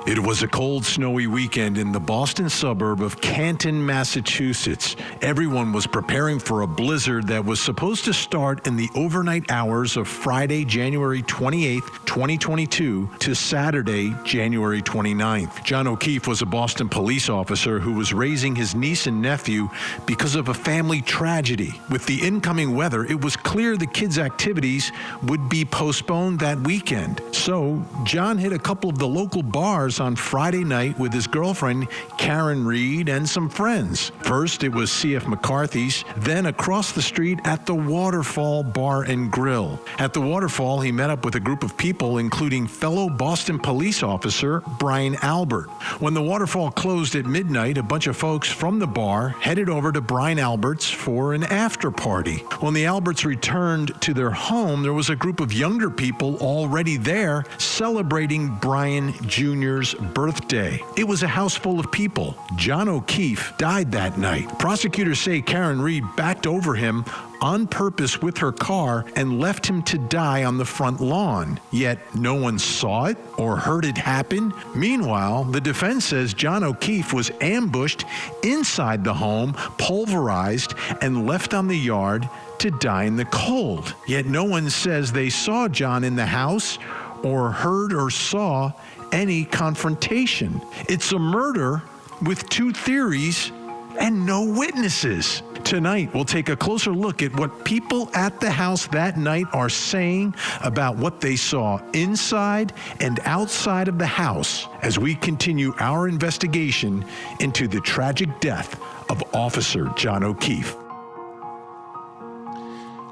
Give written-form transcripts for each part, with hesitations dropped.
It was a cold, snowy weekend in the Boston suburb of Canton, Massachusetts. Everyone was preparing for a blizzard that was supposed to start in the overnight hours of Friday, January 28, 2022 to Saturday, January 29th. John O'Keefe was a Boston police officer who was raising his niece and nephew because of a family tragedy. With the incoming weather, it was clear the kids' activities would be postponed that weekend. So, John hit a couple of the local bars on Friday night with his girlfriend, Karen Reed, and some friends. First, it was C.F. McCarthy's, then across the street at the Waterfall Bar and Grill. At the Waterfall, he met up with a group of people, including fellow Boston police officer Brian Albert. When the Waterfall closed at midnight, a bunch of folks from the bar headed over to Brian Albert's for an after party. When the Alberts returned to their home, there was a group of younger people already there celebrating Brian Jr.'s birthday. It was a house full of people. John O'Keefe died that night. Prosecutors say Karen Reed backed over him on purpose with her car and left him to die on the front lawn. Yet no one saw it or heard it happen. Meanwhile, the defense says John O'Keefe was ambushed inside the home, pulverized, and left on the yard to die in the cold. Yet no one says they saw John in the house or heard or saw any confrontation. It's a murder with two theories and no witnesses. Tonight, we'll take a closer look at what people at the house that night are saying about what they saw inside and outside of the house as we continue our investigation into the tragic death of Officer John O'Keefe.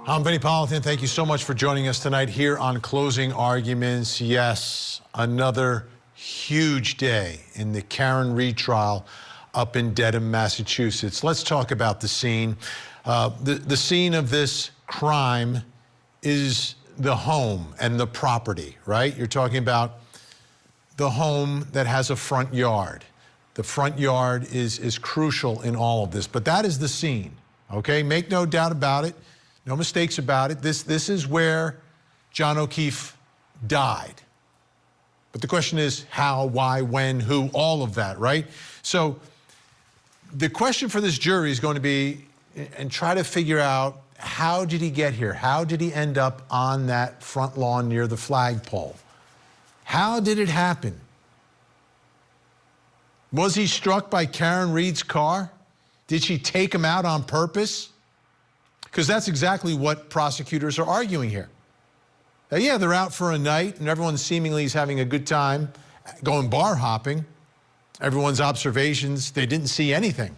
I'm Vinnie Politan. Thank you so much for joining us tonight here on Closing Arguments. Yes, another huge day in the Karen Reed trial up in Dedham, Massachusetts. Let's talk about the scene. The scene of this crime is the home and the property, right? You're talking about the home that has a front yard. The front yard is crucial in all of this, but that is the scene, okay? Make no doubt about it. No mistakes about it. This is where John O'Keefe died. But the question is how, why, when, who, all of that, right? So the question for this jury is going to be, and try to figure out, how did he get here? How did he end up on that front lawn near the flagpole? How did it happen? Was he struck by Karen Reed's car? Did she take him out on purpose? Because that's exactly what prosecutors are arguing here. Now, yeah, they're out for a night and everyone seemingly is having a good time going bar hopping. Everyone's observations, they didn't see anything.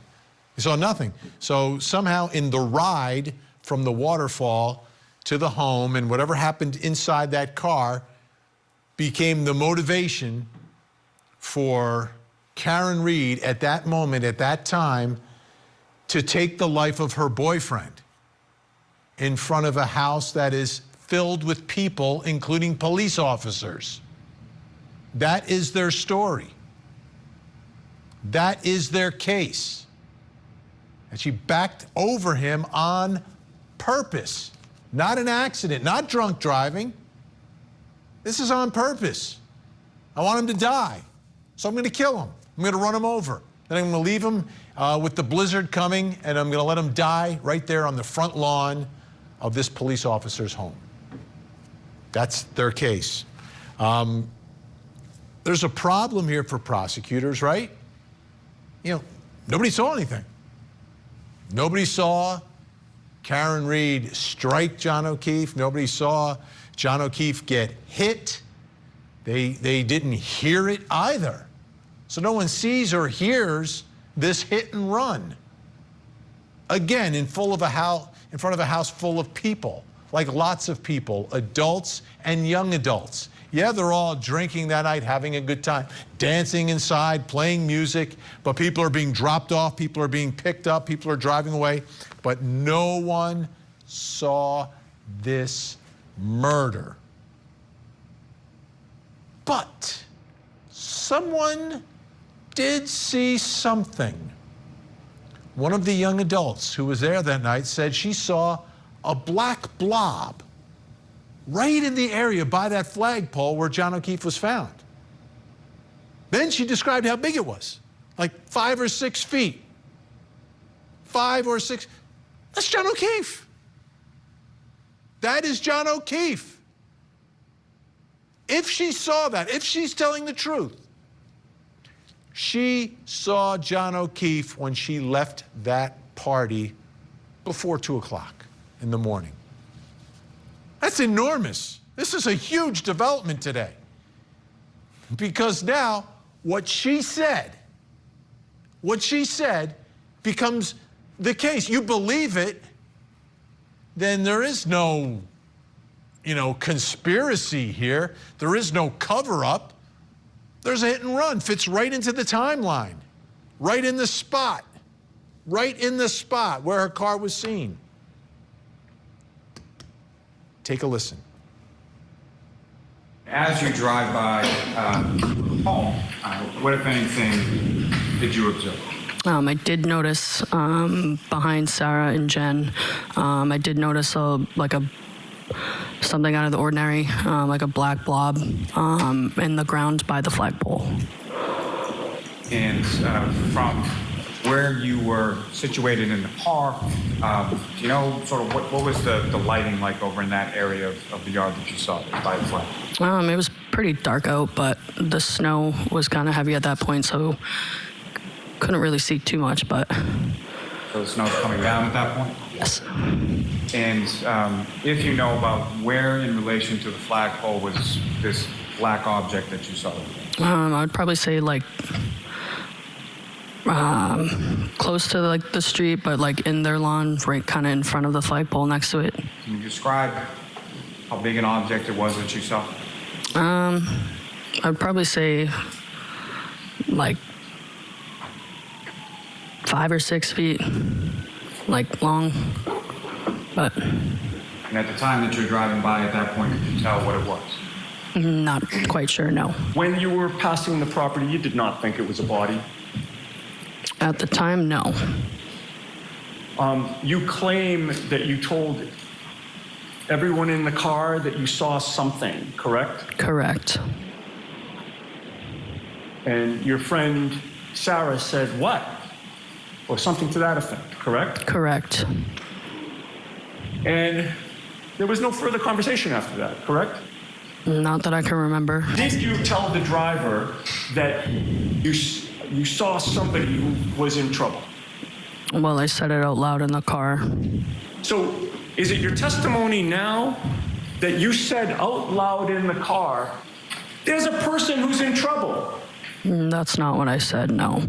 They saw nothing. So somehow in the ride from the waterfall to the home and whatever happened inside that car became the motivation for Karen Reed at that moment, at that time, to take the life of her boyfriend in front of a house that is filled with people, including police officers. That is their story. That is their case. And she backed over him on purpose, not an accident, not drunk driving. This is on purpose. I want him to die, so I'm going to kill him. I'm going to run him over. Then I'm going to leave him with the blizzard coming, and I'm going to let him die right there on the front lawn of this police officer's home. That's their case. There's a problem here for prosecutors, right? You know, nobody saw anything. Nobody saw Karen Reed strike John O'Keefe. Nobody saw John O'Keefe get hit. They didn't hear it either. So no one sees or hears this hit and run. Again, in front of a house full of people, like lots of people, adults and young adults. Yeah, they're all drinking that night, having a good time, dancing inside, playing music, but people are being dropped off, people are being picked up, people are driving away, but no one saw this murder. But someone did see something. One of the young adults who was there that night said she saw a black blob right in the area by that flagpole where John O'Keefe was found. Then she described how big it was, like 5 or 6 feet. 5 or 6. That's John O'Keefe. That is John O'Keefe. If she saw that, if she's telling the truth, she saw John O'Keefe when she left that party before 2 o'clock in the morning. That's enormous. This is a huge development today. Because now what she said becomes the case. You believe it, then there is no, conspiracy here. There is no cover-up. There's a hit and run. Fits right into the timeline, right in the spot where her car was seen. Take a listen. As you drive by home, what, if anything, did you observe? I did notice behind Sarah and Jen, I did notice something out of the ordinary, like a black blob in the ground by the flagpole. And from where you were situated in the car, do you know sort of what was the lighting like over in that area of the yard that you saw by the flag? It was pretty dark out, but the snow was kind of heavy at that point, so couldn't really see too much, but... So the snow's coming down at that point? Yes. And if you know about where in relation to the flagpole was this black object that you saw? I would probably say close to the street, but in their lawn, right kind of in front of the flagpole next to it. Can you describe how big an object it was that you saw? I'd probably say 5 or 6 feet, long, but... And at the time that you're driving by at that point, could you tell what it was? Not quite sure, no. When you were passing the property, you did not think it was a body? At the time, no. You claim that you told everyone in the car that you saw something, correct? Correct. And your friend Sarah said what? Or something to that effect, correct? Correct. And there was no further conversation after that, correct? Not that I can remember. Did you tell the driver that you saw somebody who was in trouble? Well, I said it out loud in the car. So is it your testimony now that you said out loud in the car, there's a person who's in trouble? That's not what I said, no.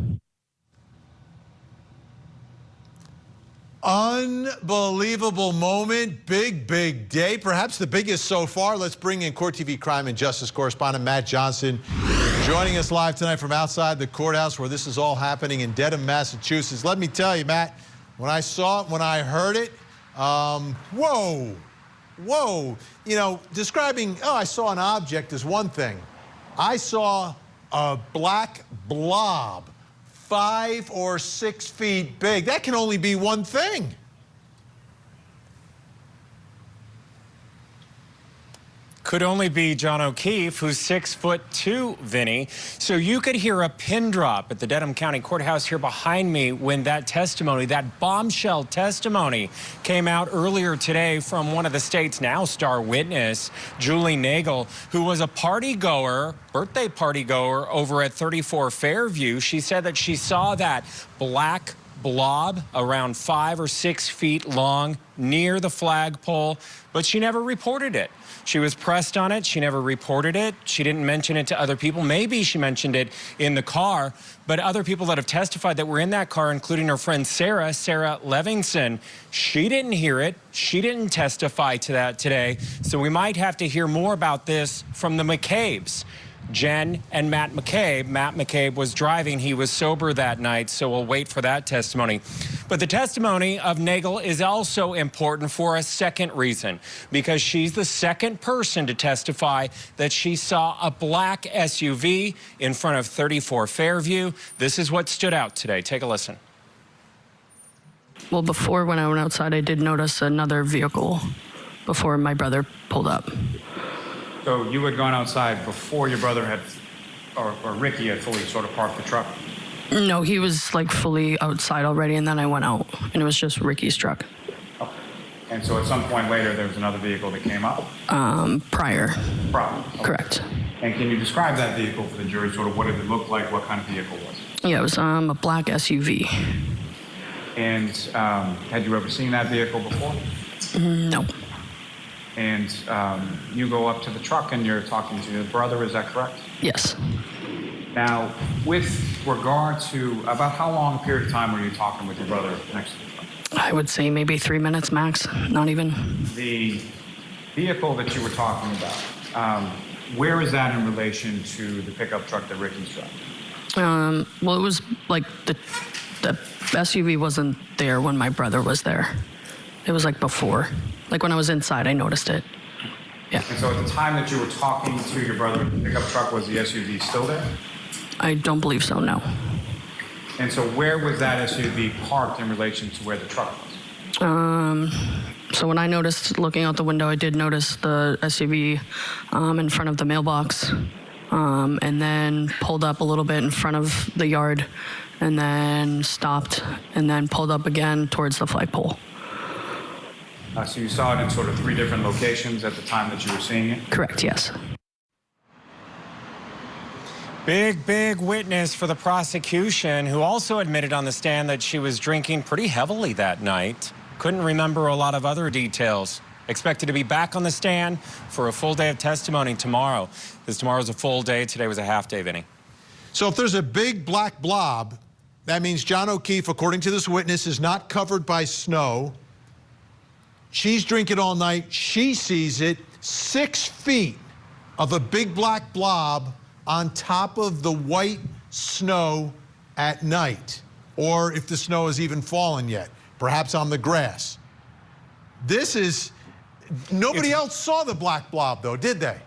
Unbelievable moment. Big day. Perhaps the biggest so far. Let's bring in Court TV crime and justice correspondent Matt Johnson, joining us live tonight from outside the courthouse where this is all happening in Dedham, Massachusetts. Let me tell you, Matt, when I saw it, when I heard it, whoa. Describing, I saw an object is one thing. I saw a black blob 5 or 6 feet big. That can only be one thing. Could only be John O'Keefe, who's 6'2", Vinny. So you could hear a pin drop at the Dedham County Courthouse here behind me when that testimony, that bombshell testimony, came out earlier today from one of the state's now star witness, Julie Nagel, who was a birthday party goer over at 34 Fairview. She said that she saw that black blob around 5 or 6 feet long near the flagpole, but she never reported it. She was pressed on it. She never reported it. She didn't mention it to other people. Maybe she mentioned it in the car, but other people that have testified that were in that car, including her friend Sarah Levinson, she didn't hear it. She didn't testify to that today. So we might have to hear more about this from the McCabe's. Jen and Matt McCabe. Matt McCabe was driving. He was sober that night, so we'll wait for that testimony. But the testimony of Nagel is also important for a second reason, because she's the second person to testify that she saw a black SUV in front of 34 Fairview. This is what stood out today. Take a listen. Well, before when I went outside, I did notice another vehicle before my brother pulled up. So you had gone outside before your brother had or Ricky had fully sort of parked the truck? No, he was like fully outside already, and then I went out, and it was just Ricky's truck. Okay. And so at some point later, there was another vehicle that came up? Prior. Problem. Okay. Correct. And can you describe that vehicle for the jury? Sort of what did it look like? What kind of vehicle was it? Yeah, it was a black SUV. And had you ever seen that vehicle before? No. And you go up to the truck and you're talking to your brother, is that correct? Yes. Now, with regard to about how long a period of time were you talking with your brother next to the truck? I would say maybe 3 minutes max, not even. The vehicle that you were talking about, where is that in relation to the pickup truck that Ricky's driving? Well, it was like the SUV wasn't there when my brother was there. It was like before. Like when I was inside, I noticed it. Yeah. And so at the time that you were talking to your brother, the pickup truck, was the SUV still there? I don't believe so, no. And so where was that SUV parked in relation to where the truck was? So when I noticed, looking out the window, I did notice the SUV in front of the mailbox, and then pulled up a little bit in front of the yard, and then stopped, and then pulled up again towards the flagpole. So you saw it in sort of 3 different locations at the time that you were seeing it? Correct, yes. Big witness for the prosecution, who also admitted on the stand that she was drinking pretty heavily that night. Couldn't remember a lot of other details. Expected to be back on the stand for a full day of testimony tomorrow. Because tomorrow's a full day, today was a half day, Vinny. So if there's a big black blob, that means John O'Keefe, according to this witness, is not covered by snow. She's drinking all night. She sees it, 6 feet of a big black blob on top of the white snow at night, or if the snow has even fallen yet, perhaps on the grass. This is, nobody else saw the black blob though, did they?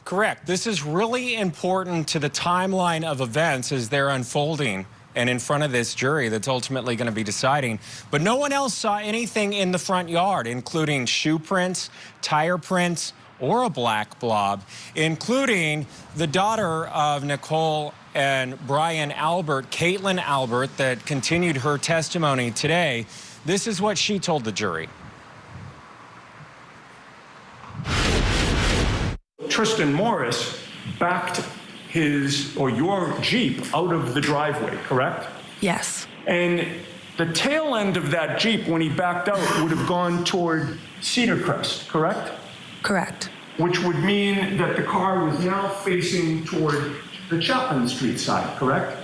Correct. This is really important to the timeline of events as they're unfolding and in front of this jury that's ultimately going to be deciding. But no one else saw anything in the front yard, including shoe prints, tire prints, or a black blob, including the daughter of Nicole and Brian Albert, Caitlin Albert, that continued her testimony today. This is what she told the jury. Tristan Morris backed his or your Jeep out of the driveway, correct? Yes. And the tail end of that Jeep, when he backed out, would have gone toward Cedar Crest, correct? Correct. Which would mean that the car was now facing toward the Chapman Street side, correct?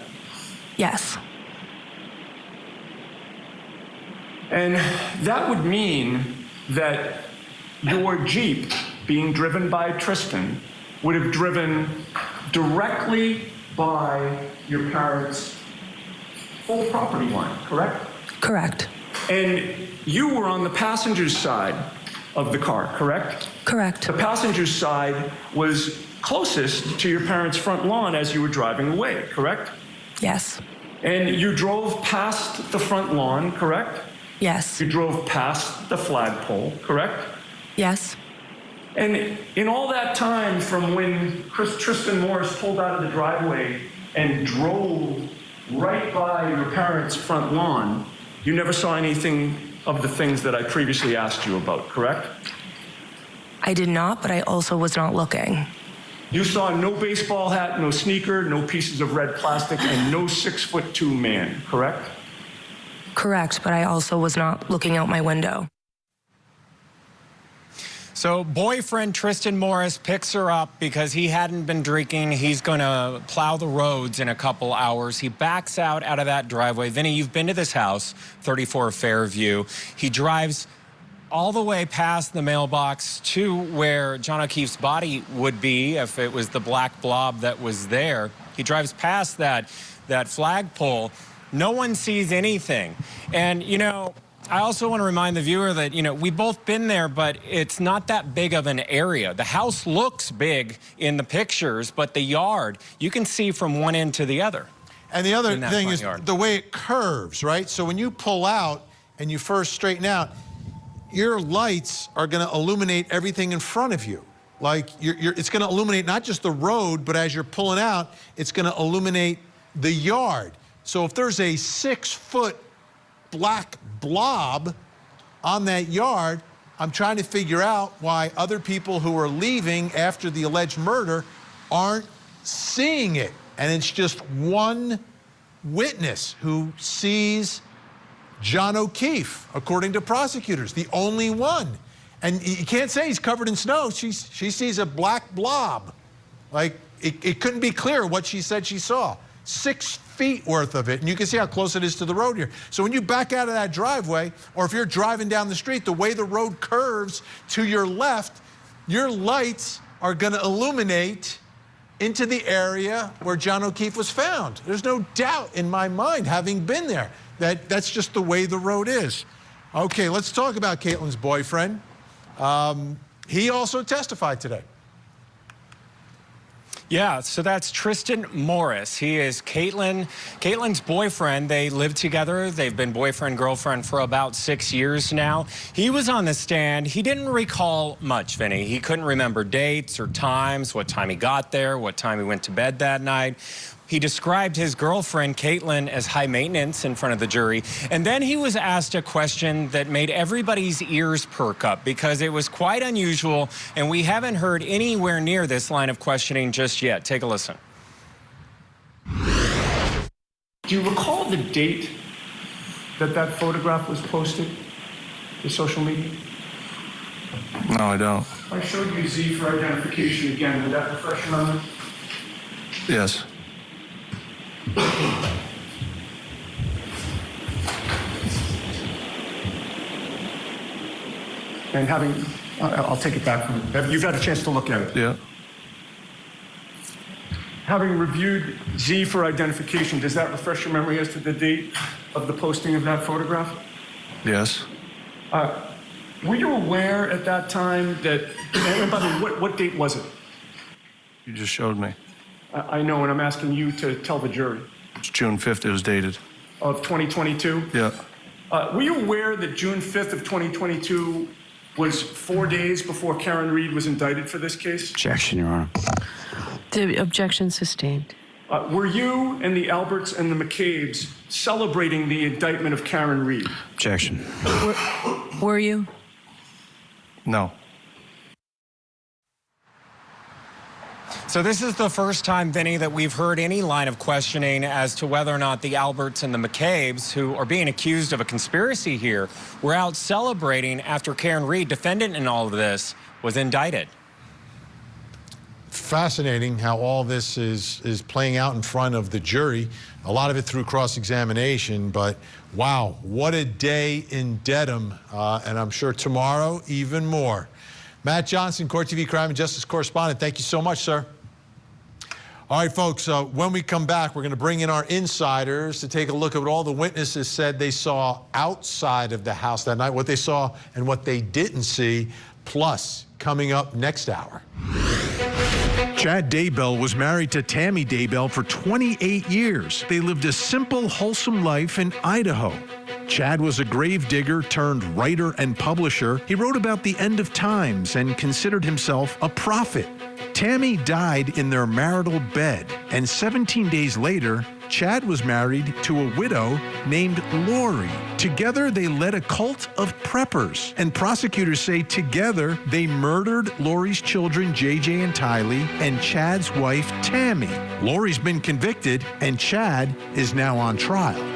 Yes. And that would mean that your Jeep, being driven by Tristan, would have driven directly by your parents' full property line, correct? Correct. And you were on the passenger's side of the car, correct? Correct. The passenger's side was closest to your parents' front lawn as you were driving away, correct? Yes. And you drove past the front lawn, correct? Yes. You drove past the flagpole, correct? Yes. And in all that time from when Tristan Morris pulled out of the driveway and drove right by your parents' front lawn, you never saw anything of the things that I previously asked you about, correct? I did not, but I also was not looking. You saw no baseball hat, no sneaker, no pieces of red plastic, and no 6'2" man, correct? Correct, but I also was not looking out my window. So boyfriend Tristan Morris picks her up because he hadn't been drinking. He's going to plow the roads in a couple hours. He backs out of that driveway. Vinny, you've been to this house, 34 Fairview. He drives all the way past the mailbox to where John O'Keefe's body would be if it was the black blob that was there. He drives past that flagpole. No one sees anything. And, you know, I also want to remind the viewer that, you know, we've both been there, but it's not that big of an area. The house looks big in the pictures, but the yard, you can see from one end to the other. And the other thing is the way it curves, right? So when you pull out and you first straighten out, your lights are going to illuminate everything in front of you. like it's going to illuminate not just the road, but as you're pulling out, it's going to illuminate the yard. So if there's a 6-foot black blob on that yard, I'm trying to figure out why other people who are leaving after the alleged murder aren't seeing it. And it's just one witness who sees John O'Keefe, according to prosecutors, the only one. And you can't say he's covered in snow. She sees a black blob. Like, it couldn't be clear what she said she saw. 6 feet worth of it, and you can see how close it is to the road here. So when you back out of that driveway, or if you're driving down the street, the way the road curves to your left, your lights are going to illuminate into the area where John O'Keefe was found. There's no doubt in my mind, having been there, that that's just the way the road is. Okay, let's talk about Caitlin's boyfriend. He also testified today. Yeah, so that's Tristan Morris. He is Caitlin's boyfriend. They live together. They've been boyfriend, girlfriend for about 6 years now. He was on the stand. He didn't recall much, Vinny. He couldn't remember dates or times, what time he got there, what time he went to bed that night. He described his girlfriend, Caitlin, as high maintenance in front of the jury. And then he was asked a question that made everybody's ears perk up because it was quite unusual, and we haven't heard anywhere near this line of questioning just yet. Take a listen. Do you recall the date that that photograph was posted to social media? No, I don't. I showed you Z for identification again. Would that refresh your memory? Yes. And I'll take it back from you. You've had a chance to look at it. Yeah. Having reviewed Z for identification, does that refresh your memory as to the date of the posting of that photograph? Yes. Were you aware at that time that, and by the way, what date was it? You just showed me. I know, and I'm asking you to tell the jury. It's June 5th. It was dated. Of 2022? Yeah. Were you aware that June 5th of 2022 was 4 days before Karen Reed was indicted for this case? Objection, Your Honor. The objection sustained. Were you and the Alberts and the McCabe's celebrating the indictment of Karen Reed? Objection. Were you? No. So this is the first time, Vinny, that we've heard any line of questioning as to whether or not the Alberts and the McCabe's, who are being accused of a conspiracy here, were out celebrating after Karen Reed, defendant in all of this, was indicted. Fascinating how all this is playing out in front of the jury. A lot of it through cross-examination, but wow, what a day in Dedham, and I'm sure tomorrow even more. Matt Johnson, Court TV crime and justice correspondent, thank you so much, sir. All right, folks, when we come back, we're going to bring in our insiders to take a look at what all the witnesses said they saw outside of the house that night, what they saw and what they didn't see, plus coming up next hour. Chad Daybell was married to Tammy Daybell for 28 years. They lived a simple, wholesome life in Idaho. Chad was a gravedigger turned writer and publisher. He wrote about the end of times and considered himself a prophet. Tammy died in their marital bed, and 17 days later, Chad was married to a widow named Lori. Together, they led a cult of preppers, and prosecutors say together they murdered Lori's children, JJ and Tylee, and Chad's wife, Tammy. Lori's been convicted, and Chad is now on trial.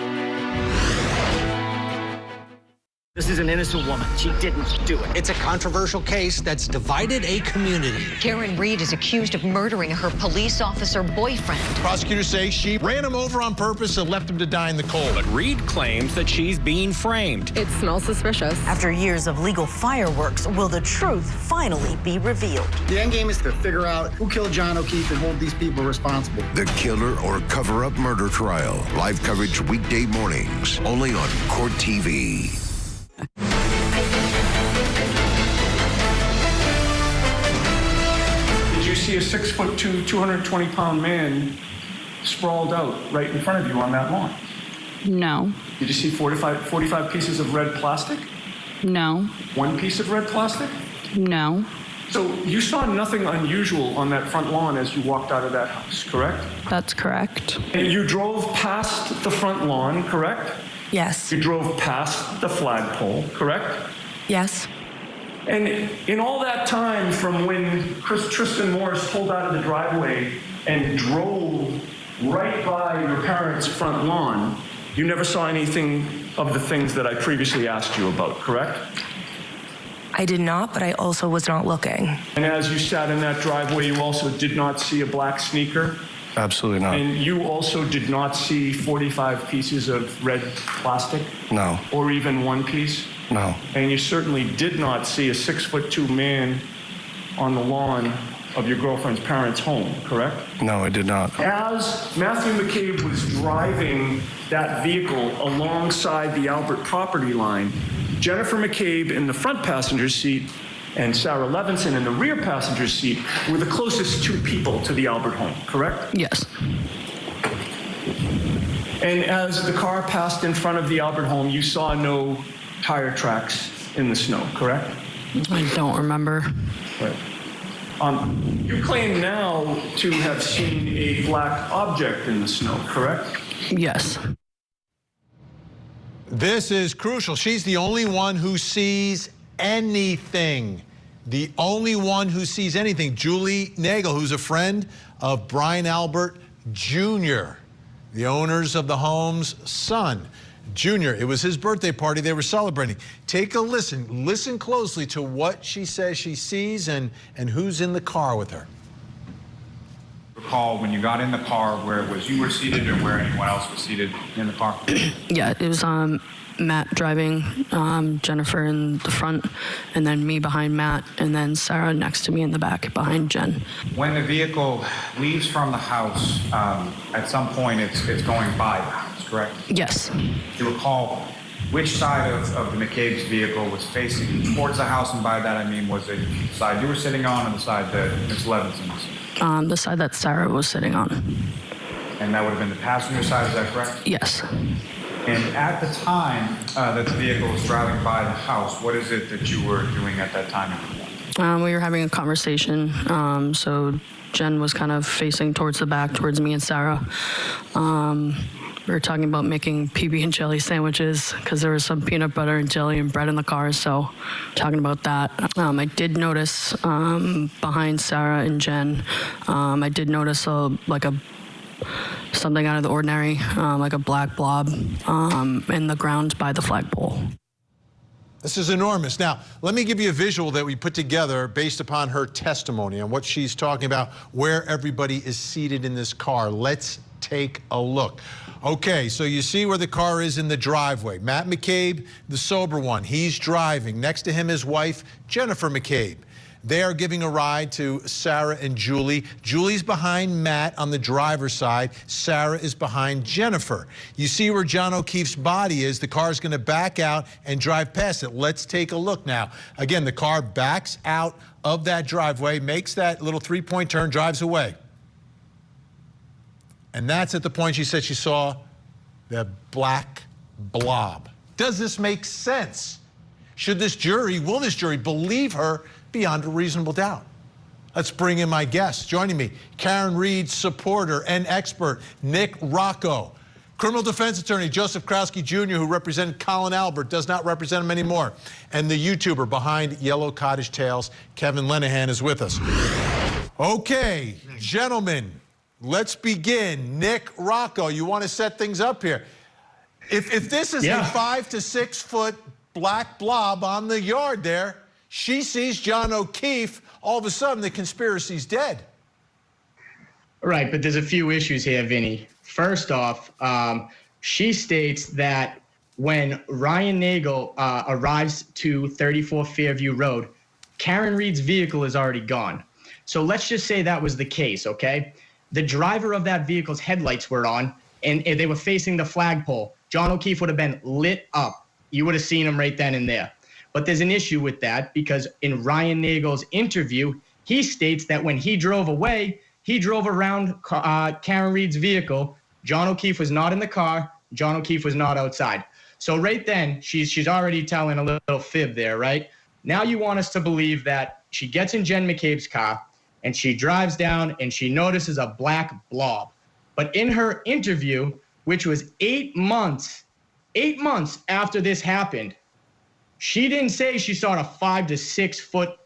This is an innocent woman. She didn't do it. It's a controversial case that's divided a community. Karen Reed is accused of murdering her police officer boyfriend. Prosecutors say she ran him over on purpose and left him to die in the cold. But Reed claims that she's being framed. It smells suspicious. After years of legal fireworks, will the truth finally be revealed? The end game is to figure out who killed John O'Keefe and hold these people responsible. The Killer or Cover-Up Murder Trial. Live coverage weekday mornings, only on Court TV. Did you see a 6'2", 220-pound man sprawled out right in front of you on that lawn? No. Did you see 45 pieces of red plastic? No. One piece of red plastic? No. So you saw nothing unusual on that front lawn as you walked out of that house, correct? That's correct. And you drove past the front lawn, correct? Yes. You drove past the flagpole, correct? Yes. And in all that time from when Tristan Morris pulled out of the driveway and drove right by your parents' front lawn, you never saw anything of the things that I previously asked you about, correct? I did not, but I also was not looking. And as you sat in that driveway, you also did not see a black sneaker? Absolutely not. And you also did not see 45 pieces of red plastic? No. Or even one piece? No. And you certainly did not see a 6'2" man on the lawn of your girlfriend's parents' home, correct? No, I did not. As Matthew McCabe was driving that vehicle alongside the Albert property line, Jennifer McCabe in the front passenger seat and Sarah Levinson in the rear passenger seat were the closest two people to the Albert home, correct? Yes. And as the car passed in front of the Albert home, you saw no tire tracks in the snow, correct? I don't remember. Right. You claim now to have seen a black object in the snow, correct? Yes. This is crucial. She's the only one who sees anything. The only one who sees anything. Julie Nagel, who's a friend of Brian Albert Jr., the owners of the home's son. Junior, it was his birthday party they were celebrating. Take a listen. Listen closely to what she says she sees and who's in the car with her. Recall when you got in the car where it was you were seated or where anyone else was seated in the car? Yeah, it was Matt driving, Jennifer in the front, and then me behind Matt, and then Sarah next to me in the back behind Jen. When the vehicle leaves from the house, at some point it's going by the house, correct? Yes. Do you recall which side of the McCabe's vehicle was facing towards the house, and by that I mean was it the side you were sitting on or the side that Ms. Levinson was sitting on? The side that Sarah was sitting on. And that would have been the passenger side, is that correct? Yes. And at the time that the vehicle was driving by the house, what is it that you were doing at that time? We were having a conversation, so Jen was kind of facing towards the back, towards me and Sarah. We were talking about making PB and jelly sandwiches because there was some peanut butter and jelly and bread in the car, so talking about that. I did notice behind Sarah and Jen, I did notice something out of the ordinary, like a black blob in the ground by the flagpole. This is enormous. Now, let me give you a visual that we put together based upon her testimony and what she's talking about, where everybody is seated in this car. Let's take a look. Okay, so you see where the car is in the driveway. Matt McCabe, the sober one, he's driving. Next to him, his wife, Jennifer McCabe. They are giving a ride to Sarah and Julie. Julie's behind Matt on the driver's side. Sarah is behind Jennifer. You see where John O'Keefe's body is. The car is going to back out and drive past it. Let's take a look now. Again, the car backs out of that driveway, makes that little three-point turn, drives away. And that's at the point she said she saw the black blob. Does this make sense? Will this jury believe her beyond a reasonable doubt? Let's bring in my guests. Joining me, Karen Reed's supporter and expert, Nick Rocco. Criminal defense attorney Joseph Krowski Jr., who represented Colin Albert, does not represent him anymore. And the YouTuber behind Yellow Cottage Tales, Kevin Lenahan, is with us. Okay, gentlemen, let's begin. Nick Rocco, you want to set things up here. If this is a 5 to 6 foot black blob on the yard there, she sees John O'Keefe, all of a sudden the conspiracy's dead. Right, but there's a few issues here, Vinny. First off, she states that when Ryan Nagel arrives to 34 Fairview Road, Karen Reed's vehicle is already gone. So let's just say that was the case, okay? The driver of that vehicle's headlights were on, and they were facing the flagpole. John O'Keefe would have been lit up. You would have seen him right then and there. But there's an issue with that because in Ryan Nagel's interview, he states that when he drove away, he drove around Karen Reed's vehicle. John O'Keefe was not in the car. John O'Keefe was not outside. So right then, she's already telling a little fib there, right? Now you want us to believe that she gets in Jen McCabe's car and she drives down and she notices a black blob. But in her interview, which was 8 months after this happened, she didn't say she saw a 5 to 6 foot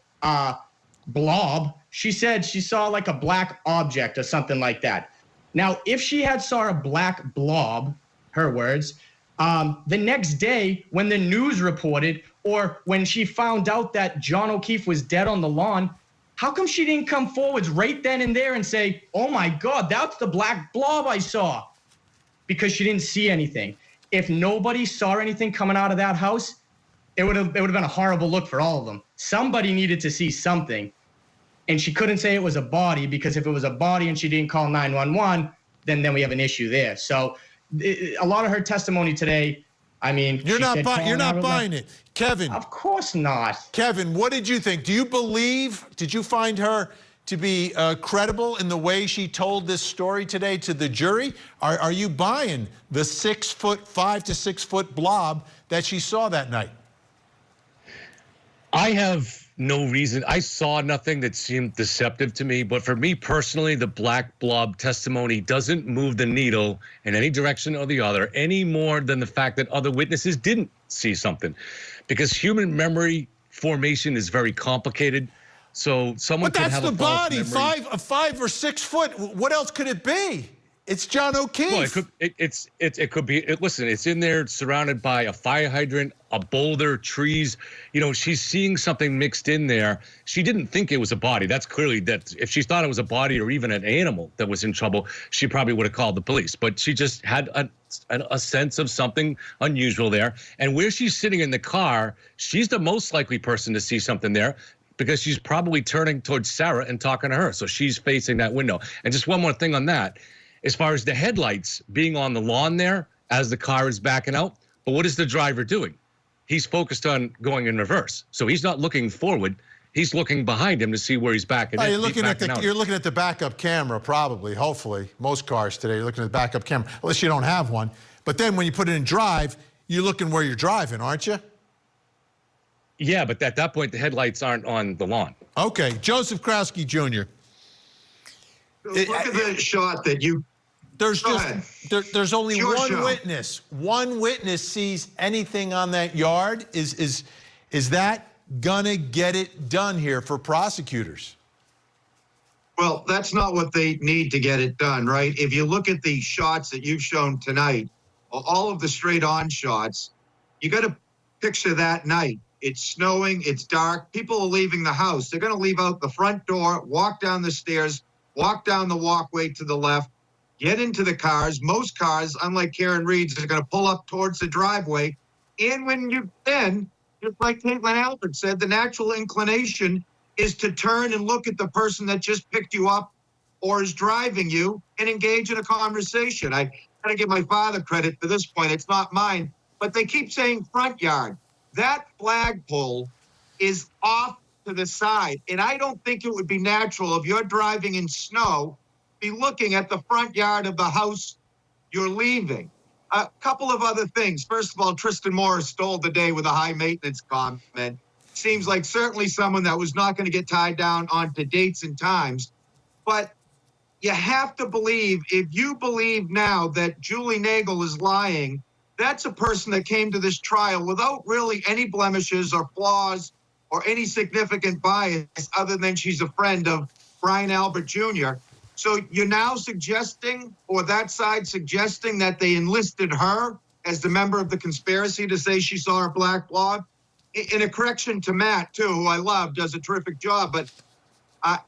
blob. She said she saw like a black object or something like that. Now, if she had saw a black blob, her words, the next day when the news reported or when she found out that John O'Keefe was dead on the lawn, how come she didn't come forwards right then and there and say, oh my God, that's the black blob I saw? Because she didn't see anything. If nobody saw anything coming out of that house, it would have been a horrible look for all of them. Somebody needed to see something. And she couldn't say it was a body, because if it was a body and she didn't call 911, then we have an issue there. So a lot of her testimony today, I mean, you're not buying it. Kevin. Of course not. Kevin, what did you think? Did you find her to be credible in the way she told this story today to the jury? Are you buying the 6 foot, 5 to 6 foot blob that she saw that night? I have no reason. I saw nothing that seemed deceptive to me, but for me personally, the black blob testimony doesn't move the needle in any direction or the other any more than the fact that other witnesses didn't see something, because human memory formation is very complicated. So someone could have a false memory. But that's the body, 5 or 6 foot. What else could it be? It's John O'Keefe. Well, it could be. Listen, it's in there surrounded by a fire hydrant, a boulder, trees. You know, she's seeing something mixed in there. She didn't think it was a body. That's clearly that. If she thought it was a body or even an animal that was in trouble, she probably would have called the police. But she just had a sense of something unusual there. And where she's sitting in the car, she's the most likely person to see something there, because she's probably turning towards Sarah and talking to her. So she's facing that window. And just one more thing on that. As far as the headlights being on the lawn there as the car is backing out, but what is the driver doing? He's focused on going in reverse. So he's not looking forward. He's looking behind him to see where he's backing out. You're looking at the backup camera, probably, hopefully. Most cars today, you're looking at the backup camera, unless you don't have one. But then when you put it in drive, you're looking where you're driving, aren't you? Yeah, but at that point, the headlights aren't on the lawn. Okay, Joseph Krowski Jr. Look at the shot that you. There's only one witness. One witness sees anything on that yard. Is that gonna get it done here for prosecutors? Well, that's not what they need to get it done, right? If you look at the shots that you've shown tonight, all of the straight on shots, you got to picture that night. It's snowing, it's dark, people are leaving the house. They're going to leave out the front door, walk down the stairs, walk down the walkway to the left, get into the cars. Most cars, unlike Karen Reed's, are going to pull up towards the driveway. And when you then, just like Caitlin Albert said, the natural inclination is to turn and look at the person that just picked you up or is driving you and engage in a conversation. I got to give my father credit for this point. It's not mine. But they keep saying front yard. That flagpole is off to the side. And I don't think it would be natural if you're driving in snow, be looking at the front yard of the house you're leaving. A couple of other things. First of all, Tristan Morris stole the day with a high maintenance comment. Seems like certainly someone that was not going to get tied down onto dates and times. But you have to believe, if you believe now that Julie Nagel is lying, that's a person that came to this trial without really any blemishes or flaws or any significant bias other than she's a friend of Brian Albert Jr. So you're now suggesting, or that side suggesting, that they enlisted her as the member of the conspiracy to say she saw a black blob? In a correction to Matt, too, who I love, does a terrific job, but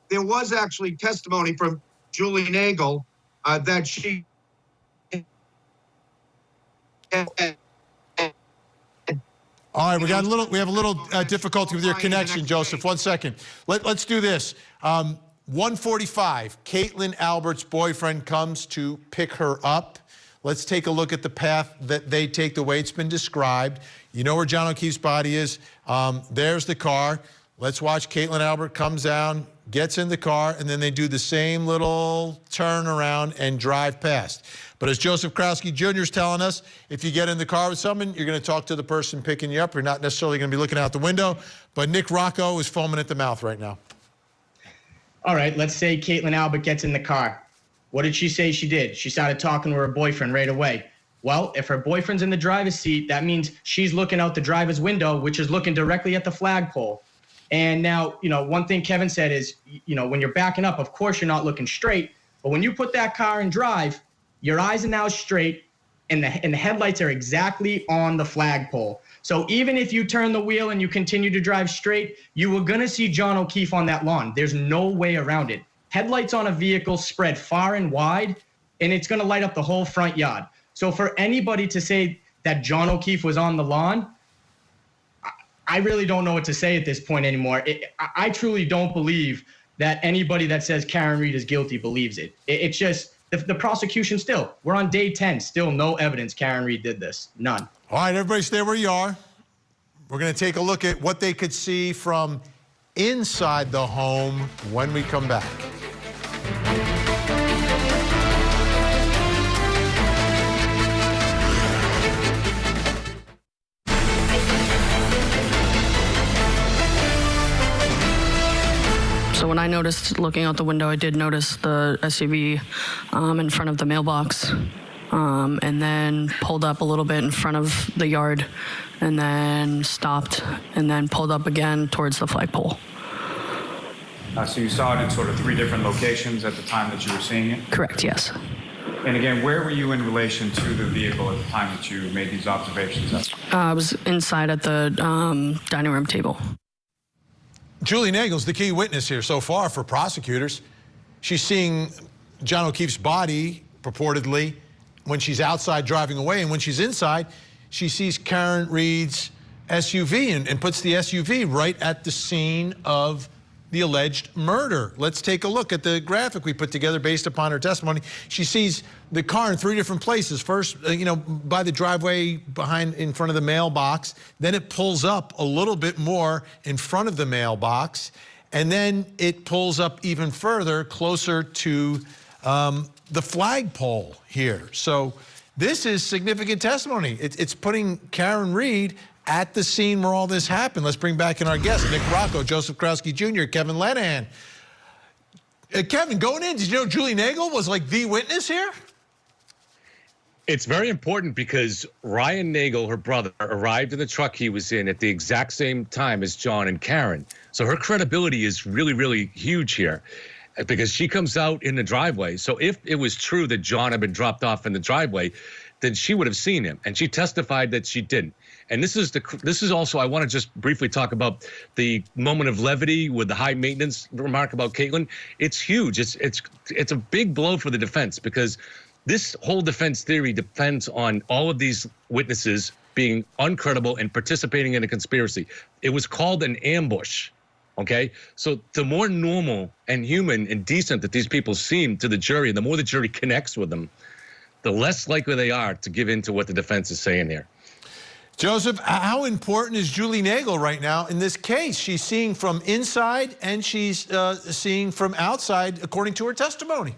there was actually testimony from Julie Nagel that she... All right, we have a little difficulty with your connection, Joseph. 1 second. Let's do this. 1:45, Caitlin Albert's boyfriend comes to pick her up. Let's take a look at the path that they take, the way it's been described. You know where John O'Keefe's body is. There's the car. Let's watch Caitlin Albert comes down, gets in the car, and then they do the same little turn around and drive past. But as Joseph Krowski Jr. is telling us, if you get in the car with someone, you're going to talk to the person picking you up. You're not necessarily going to be looking out the window. But Nick Rocco is foaming at the mouth right now. All right, let's say Caitlin Albert gets in the car. What did she say she did? She started talking to her boyfriend right away. Well, if her boyfriend's in the driver's seat, that means she's looking out the driver's window, which is looking directly at the flagpole. And now, one thing Kevin said is, when you're backing up, of course you're not looking straight. But when you put that car in drive, your eyes are now straight, and the headlights are exactly on the flagpole. So even if you turn the wheel and you continue to drive straight, you were going to see John O'Keefe on that lawn. There's no way around it. Headlights on a vehicle spread far and wide, and it's going to light up the whole front yard. So for anybody to say that John O'Keefe was on the lawn, I really don't know what to say at this point anymore. I truly don't believe that anybody that says Karen Reed is guilty believes it. It's just the prosecution still. We're on day 10. Still no evidence Karen Reed did this. None. All right, everybody stay where you are. We're going to take a look at what they could see from inside the home when we come back. So when I noticed, looking out the window, I did notice the SUV in front of the mailbox, and then pulled up a little bit in front of the yard, and then stopped, and then pulled up again towards the flagpole. So you saw it in sort of 3 different locations at the time that you were seeing it? Correct, yes. And again, where were you in relation to the vehicle at the time that you made these observations? I was inside at the dining room table. Julie Nagel's the key witness here so far for prosecutors. She's seeing John O'Keefe's body, purportedly, when she's outside driving away, and when she's inside, she sees Karen Reed's SUV and puts the SUV right at the scene of the alleged murder. Let's take a look at the graphic we put together based upon her testimony. She sees the car in 3 different places. First, by the driveway in front of the mailbox. Then it pulls up a little bit more in front of the mailbox. And then it pulls up even further, closer to the flagpole here. So this is significant testimony. It's putting Karen Reed at the scene where all this happened. Let's bring back in our guests, Nick Rocco, Joseph Krowski Jr., Kevin Lanahan. Kevin, going in, did you know Julie Nagel was like the witness here? It's very important because Ryan Nagel, her brother, arrived in the truck he was in at the exact same time as John and Karen. So her credibility is really, really huge here because she comes out in the driveway. So if it was true that John had been dropped off in the driveway, then she would have seen him. And she testified that she didn't. And this is also, I want to just briefly talk about the moment of levity with the high maintenance remark about Caitlin. It's huge. It's a big blow for the defense because this whole defense theory depends on all of these witnesses being uncredible and participating in a conspiracy. It was called an ambush. Okay, so the more normal and human and decent that these people seem to the jury, and the more the jury connects with them, the less likely they are to give in to what the defense is saying here. Joseph, how important is Julie Nagel right now in this case? She's seeing from inside and she's seeing from outside, according to her testimony.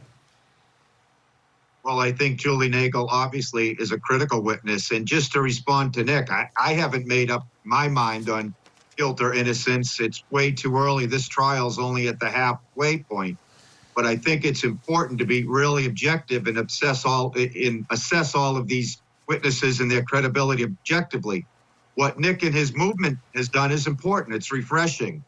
Well, I think Julie Nagel obviously is a critical witness. And just to respond to Nick, I haven't made up my mind on guilt or innocence. It's way too early. This trial's only at the halfway point. But I think it's important to be really objective and assess all of these witnesses and their credibility objectively. What Nick and his movement has done is important. It's refreshing.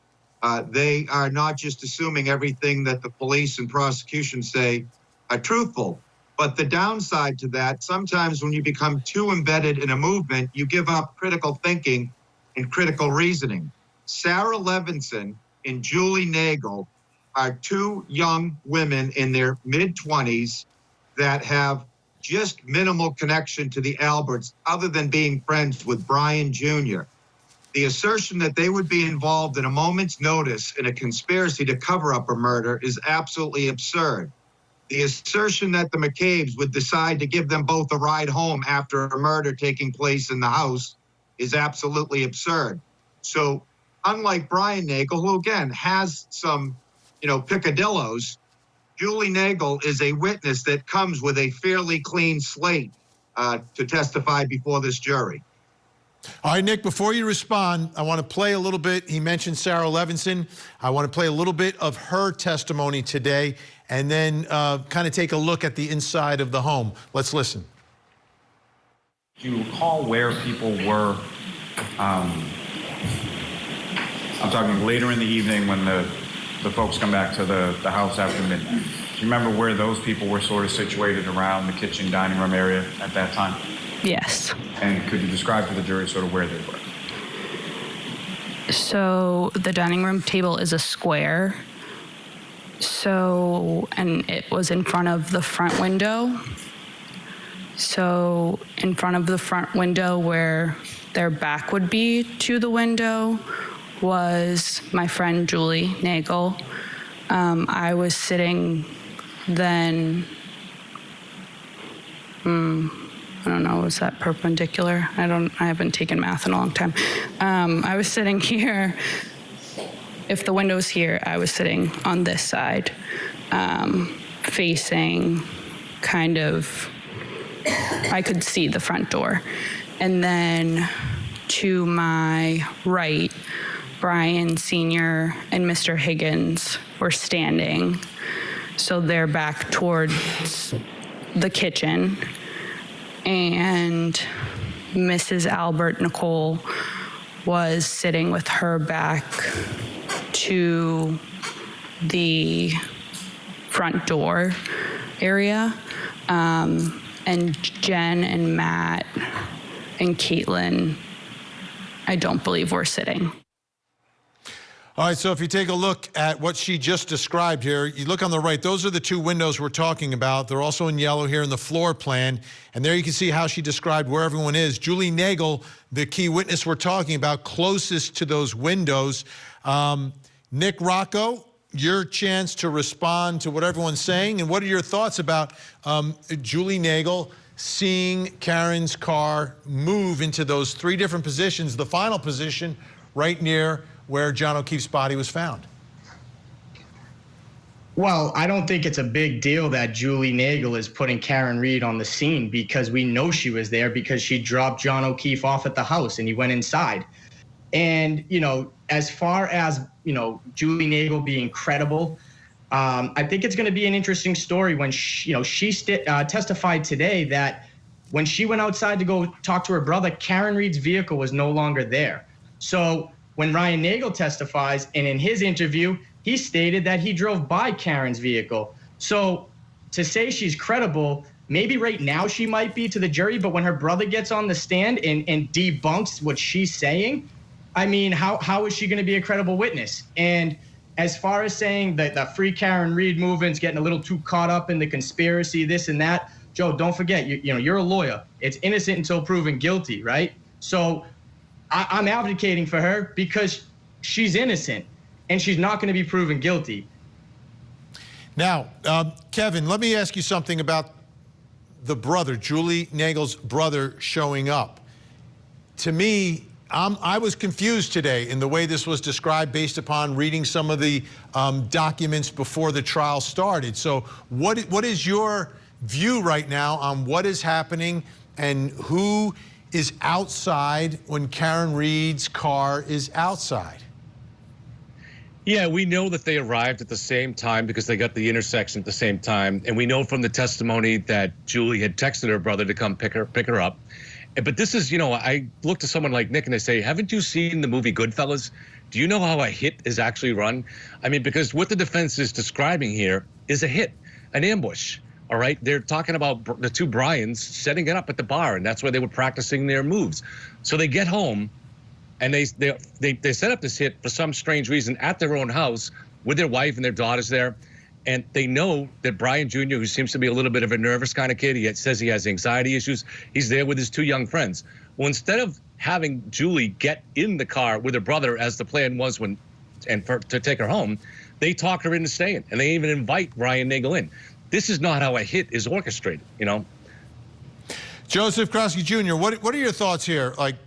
They are not just assuming everything that the police and prosecution say are truthful. But the downside to that, sometimes when you become too embedded in a movement, you give up critical thinking and critical reasoning. Sarah Levinson and Julie Nagel are 2 young women in their mid-20s that have just minimal connection to the Alberts other than being friends with Brian Jr. The assertion that they would be involved in a moment's notice in a conspiracy to cover up a murder is absolutely absurd. The assertion that the McCabe's would decide to give them both a ride home after a murder taking place in the house is absolutely absurd. So unlike Brian Nagel, who again has some picadillos, Julie Nagel is a witness that comes with a fairly clean slate to testify before this jury. All right, Nick, before you respond, I want to play a little bit. He mentioned Sarah Levinson. I want to play a little bit of her testimony today and then kind of take a look at the inside of the home. Let's listen. Do you recall where people were? I'm talking later in the evening when the folks come back to the house after midnight. Do you remember where those people were sort of situated around the kitchen, dining room area at that time? Yes. And could you describe to the jury sort of where they were? So the dining room table is a square. And it was in front of the front window. So in front of the front window where their back would be to the window was my friend Julie Nagel. I was sitting then, I don't know, was that perpendicular? I haven't taken math in a long time. I was sitting here. If the window's here, I was sitting on this side, facing kind of, I could see the front door. And then to my right, Brian Sr. and Mr. Higgins were standing. So they're back towards the kitchen. And Mrs. Albert Nicole was sitting with her back to the front door area. And Jen and Matt and Caitlin, I don't believe were sitting. All right, so if you take a look at what she just described here, you look on the right, those are the two windows we're talking about. They're also in yellow here in the floor plan. And there you can see how she described where everyone is. Julie Nagel, the key witness we're talking about, closest to those windows. Nick Rocco, your chance to respond to what everyone's saying. And what are your thoughts about Julie Nagel seeing Karen's car move into those three different positions, the final position right near where John O'Keefe's body was found? Well, I don't think it's a big deal that Julie Nagel is putting Karen Reed on the scene because we know she was there because she dropped John O'Keefe off at the house and he went inside. And, as far as, Julie Nagel being credible, I think it's going to be an interesting story when she testified today that when she went outside to go talk to her brother, Karen Reed's vehicle was no longer there. So when Ryan Nagel testifies, and in his interview, he stated that he drove by Karen's vehicle. So to say she's credible, maybe right now she might be to the jury, but when her brother gets on the stand and debunks what she's saying, I mean, how is she going to be a credible witness? And as far as saying that the Free Karen Reed movement's getting a little too caught up in the conspiracy, this and that, Joe, don't forget, you're a lawyer. It's innocent until proven guilty, right? So I'm advocating for her because she's innocent and she's not going to be proven guilty. Now, Kevin, let me ask you something about the brother, Julie Nagel's brother, showing up. To me, I was confused today in the way this was described based upon reading some of the documents before the trial started. So what is your view right now on what is happening and who is outside when Karen Reed's car is outside? Yeah, we know that they arrived at the same time because they got the intersection at the same time. And we know from the testimony that Julie had texted her brother to come pick her up. But this is, I look to someone like Nick and I say, haven't you seen the movie Goodfellas? Do you know how a hit is actually run? I mean, because what the defense is describing here is a hit, an ambush. All right, they're talking about the two Bryans setting it up at the bar, and that's where they were practicing their moves. So they get home, and they set up this hit for some strange reason at their own house with their wife and their daughters there, and they know that Brian Jr., who seems to be a little bit of a nervous kind of kid, he says he has anxiety issues. He's there with his two young friends. Well, instead of having Julie get in the car with her brother, as the plan was to take her home, they talk her into staying, and they even invite Ryan Nagel in. This is not how a hit is orchestrated, Joseph Krosky Jr., what are your thoughts here? Like,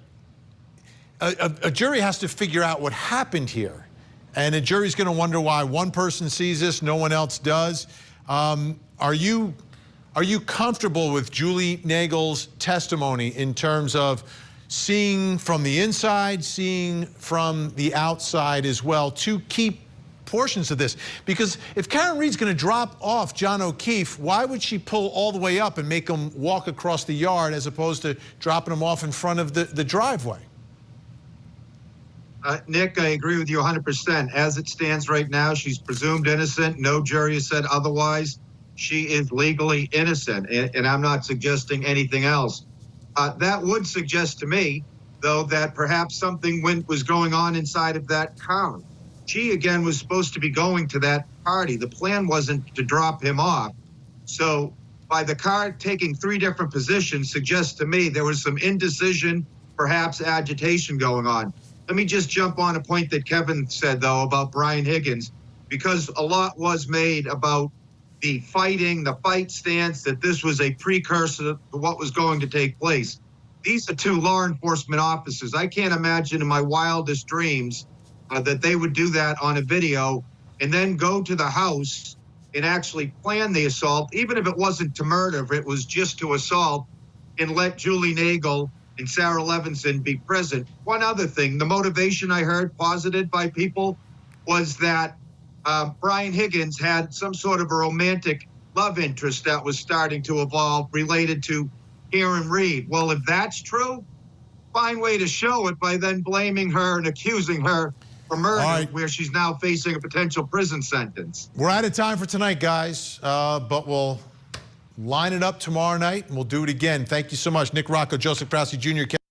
a jury has to figure out what happened here. And the jury's going to wonder why one person sees this, no one else does. Are you comfortable with Julie Nagel's testimony in terms of seeing from the inside, seeing from the outside as well, to keep portions of this? Because if Karen Reed's going to drop off John O'Keefe, why would she pull all the way up and make him walk across the yard as opposed to dropping him off in front of the driveway? Nick, I agree with you 100%. As it stands right now, she's presumed innocent. No jury has said otherwise. She is legally innocent, and I'm not suggesting anything else. That would suggest to me, though, that perhaps something was going on inside of that car. She, again, was supposed to be going to that party. The plan wasn't to drop him off. So by the car taking 3 different positions suggests to me there was some indecision, perhaps agitation going on. Let me just jump on a point that Kevin said, though, about Brian Higgins, because a lot was made about the fight stance, that this was a precursor to what was going to take place. These are 2 law enforcement officers. I can't imagine in my wildest dreams that they would do that on a video and then go to the house and actually plan the assault, even if it wasn't to murder, if it was just to assault, and let Julie Nagel and Sarah Levinson be present. One other thing, the motivation I heard posited by people was that Brian Higgins had some sort of a romantic love interest that was starting to evolve related to Karen Reed. Well, if that's true, fine way to show it by then blaming her and accusing her for murder, where she's now facing a potential prison sentence. We're out of time for tonight, guys, but we'll line it up tomorrow night and we'll do it again. Thank you so much. Nick Rocco, Joseph Krause Jr.,